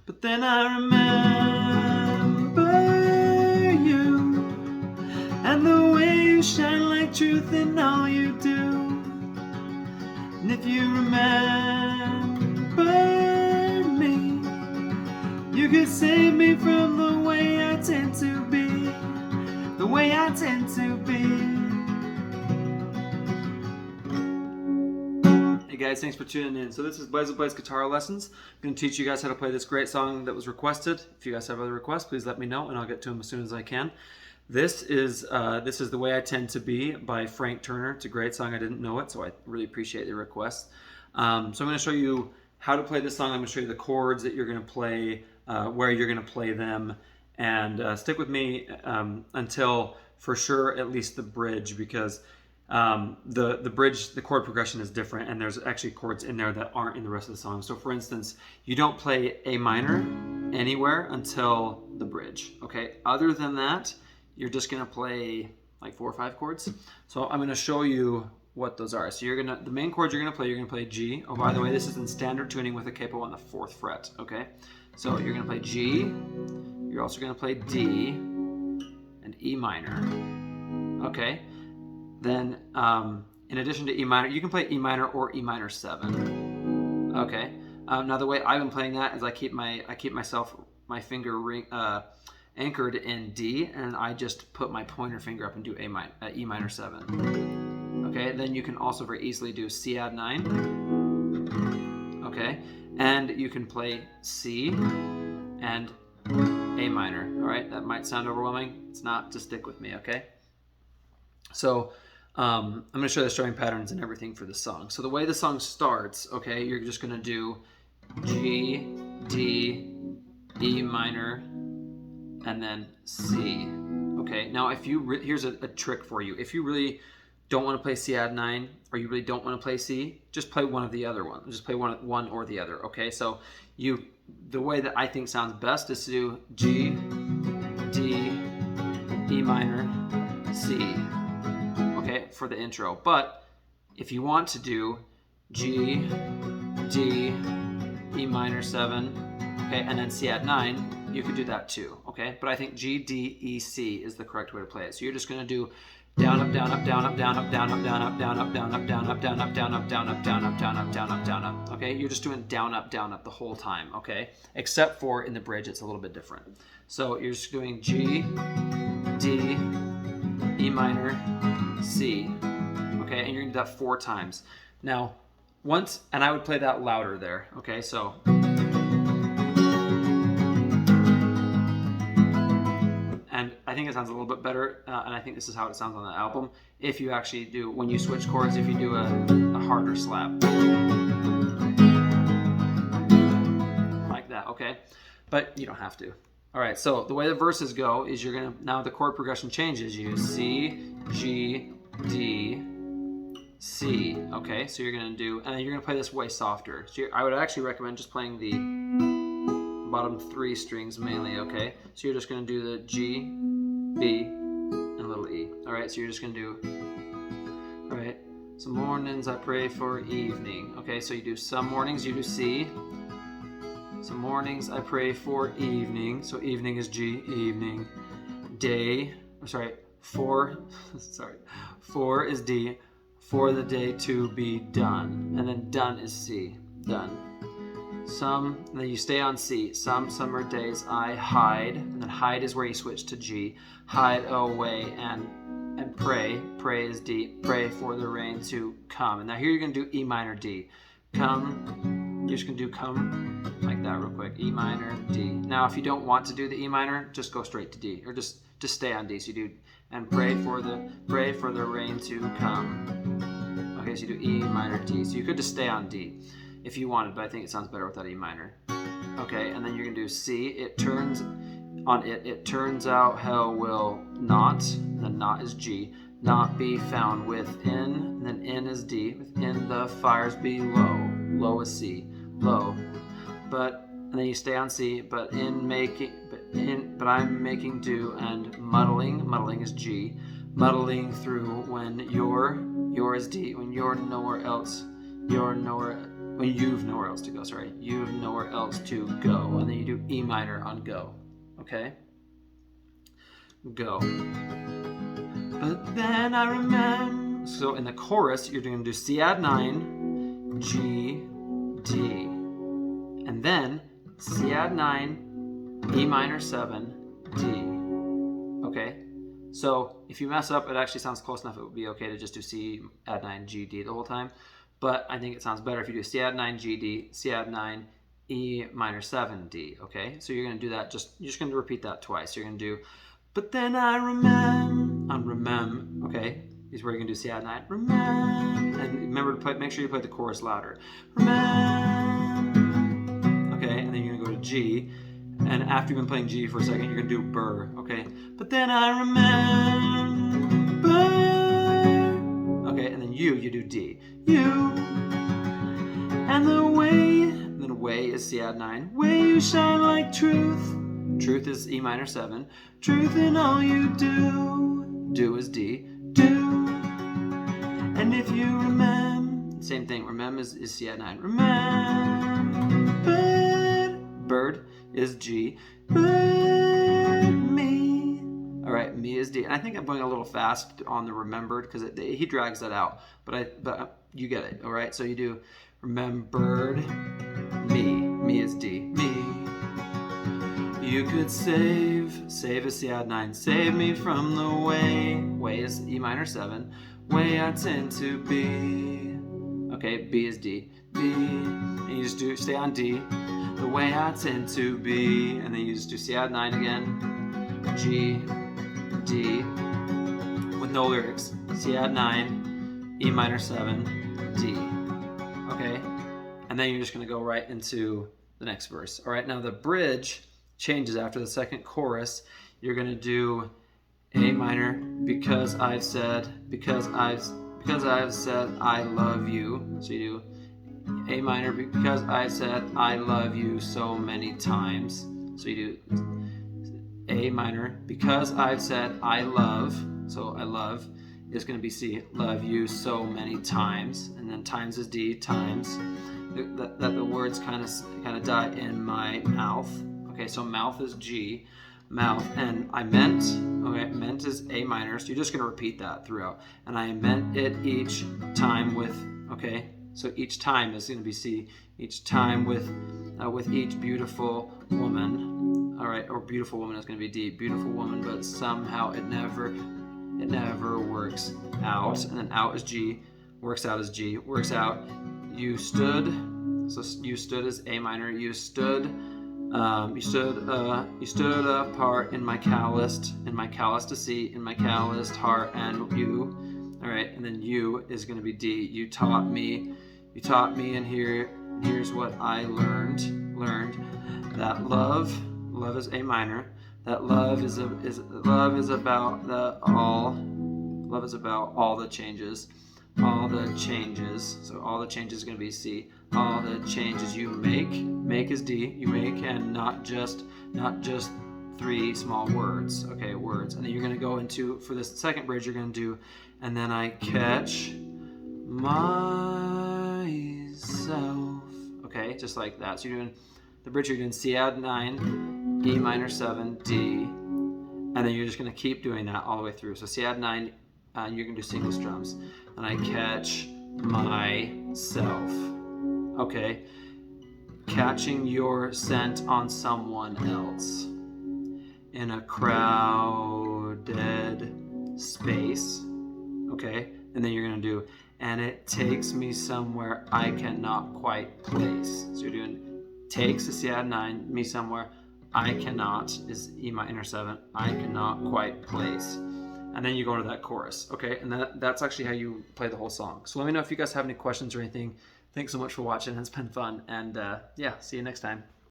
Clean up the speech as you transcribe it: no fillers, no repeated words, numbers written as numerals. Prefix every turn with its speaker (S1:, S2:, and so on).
S1: But then I remember you and the way you shine like truth in all you do. And if you remember me, you could save me from the way I tend to be, the way I tend to be. Hey guys, thanks for tuning in. So this is Blazer Plays Guitar Lessons. I'm going to teach you guys how to play this great song that was requested. If you guys have other requests, please let me know and I'll get to them as soon as I can. This is The Way I Tend to Be by Frank Turner. It's a great song. I didn't know it, so I really appreciate the request. So I'm going to show you how to play this song. I'm going to show you the chords that you're going to play, where you're going to play them, and stick with me until, for sure, at least the bridge, because the bridge, the chord progression is different, and there's actually chords in there that aren't in the rest of the song. So for instance, you don't play A minor anywhere until the bridge, okay? Other than that, you're just gonna play like 4 or 5 chords. So I'm gonna show you what those are. So the main chords you're gonna play G. Oh, by the way, this is in standard tuning with a capo on the 4th fret, okay? So you're gonna play G, you're also gonna play D and E minor, okay? Then, in addition to E minor, you can play E minor or E minor 7. Okay. Now the way I've been playing that is I keep my finger anchored in D, and I just put my pointer finger up and do E minor 7. Okay. Then you can also very easily do C add 9. Okay. And you can play C and A minor. All right. That might sound overwhelming. It's not. Just stick with me. Okay. So I'm going to show the strumming patterns and everything for the song. So the way the song starts, okay, you're just going to do G, D, E minor, and then C. Okay, now if you here's a trick for you. If you really don't want to play C add 9, or you really don't want to play C, just play one of the other ones. Just play one or the other. Okay, so the way that I think sounds best is to do G, D, E minor, C. Okay, for the intro. But if you want to do G, D, E minor 7, okay, and then C add 9, you could do that too, okay? But I think G, D, E, C is the correct way to play it. So you're just gonna do down, up, down, up, down, up, down, up, down, up, down, up, down, up, down, up, down, up, down, up, down, up, down, up, down, up, down, up, down, up, down, up. Okay, you're just doing down, up the whole time, okay? Except for in the bridge, it's a little bit different. So you're just doing G, D, E minor, C, okay, and you're gonna do that 4 times. Now, and I would play that louder there, okay, so. And I think it sounds a little bit better, and I think this is how it sounds on the album, if you actually do, when you switch chords, if you do a harder slap. Like that, okay? But you don't have to. All right, so the way the verses go is now the chord progression changes. You C, G, D, C, okay? So you're gonna do, and then you're gonna play this way softer. So I would actually recommend just playing the bottom 3 strings mainly, okay? So you're just gonna do the G, B, and little E. All right, so you're just gonna do, all right, some mornings I pray for evening. Okay, so you do some mornings, you do C. Some mornings I pray for evening. So evening is G, evening. Day, four is D, for the day to be done. And then done is C, done. And then you stay on C. Some summer days I hide, and then hide is where you switch to G. Hide away and pray. Pray is D. Pray for the rain to come. And now here you're gonna do E minor D. Come. You're just gonna do come like that real quick. E minor, D. Now if you don't want to do the E minor, just go straight to D, or just stay on D. So you do and pray for the rain to come. Okay, so you do E minor, D. So you could just stay on D if you wanted, but I think it sounds better without E minor. Okay, and then you're gonna do C. It turns out hell will not, and then not is G, not be found within, and then in is D, within the fires below. Low is C, low. And then you stay on C, but I'm making do, and muddling is G, muddling through when you're is D, when you're nowhere else, you're nowhere well, you've nowhere else to go, sorry. You've nowhere else to go. And then you do E minor on go, okay? Go. But then I remember, so in the chorus, you're going to do C add 9, G, D. And then C add 9, E minor 7, D. Okay? So if you mess up, it actually sounds close enough. It would be okay to just do C add 9, G, D the whole time. But I think it sounds better if you do C add 9, G, D, C add 9, E minor 7, D. Okay? So you're going to do that, you're just going to repeat that twice. You're going to do, but then I remember, okay? Is where you're going to do C add 9, remember. And remember to make sure you play the chorus louder. Remember. Okay? And then you're going to go to G. And after you've been playing G for a second, you're going to do burr, okay? But then I remember. Okay, and then you do D. You. And the way is C add 9. Way you shine like truth. Truth is E minor 7. Truth in all you do. Do is D. Do. And if you remember, same thing. Remember is C add 9. Remember. Bird is G. But me. All right, me is D. And I think I'm going a little fast on the remembered because he drags that out. But you get it. All right, so you do remembered. Me. Me is D. Me. You could save is C add 9. Save me from the way. Way is E minor 7. Way I tend to be. Okay, B is D. B. And you just do stay on D. The way I tend to be, and then you just do C add 9 again, G, D, with no lyrics, C add 9, E minor 7, D, okay? And then you're just gonna go right into the next verse. All right, now the bridge changes after the second chorus. You're gonna do A minor, because I've said I love you, so you do A minor, because I said I love you so many times. So you do A minor, because I've said I love, so I love is going to be C, love you so many times, and then times is D, times. That the words kind of die in my mouth. Okay, so mouth is G, mouth, and I meant, okay, meant is A minor, so you're just going to repeat that throughout. And I meant it each time with, okay, so each time is going to be C. Each time with each beautiful woman. All right, or beautiful woman is going to be D. Beautiful woman, but somehow it never works out. And then out is G. Works out is G. Works out. You stood. So you stood is A minor. You stood apart in my calloused to see, in my calloused heart, and you. All right, and then you is going to be D. You taught me, and here's what I learned that love is A minor. That love is about all the changes. So all the changes is going to be C. All the changes you make is D. You make, and not just 3 small words. Okay, words. And then you're going to go into, for this second bridge, you're going to do, and then I catch myself. Okay, just like that. So you're doing the bridge, you're doing C add 9, E minor 7, D, and then you're just going to keep doing that all the way through. So C add 9, you're going to do single strums. And I catch myself. Okay, catching your scent on someone else in a crowded space. Okay, and then you're going to do, and it takes me somewhere I cannot quite place. So you're doing takes is C add 9, me somewhere, I cannot is E minor 7, I cannot quite place. And then you go to that chorus, okay? And that's actually how you play the whole song. So let me know if you guys have any questions or anything. Thanks so much for watching. It's been fun. And yeah, see you next time.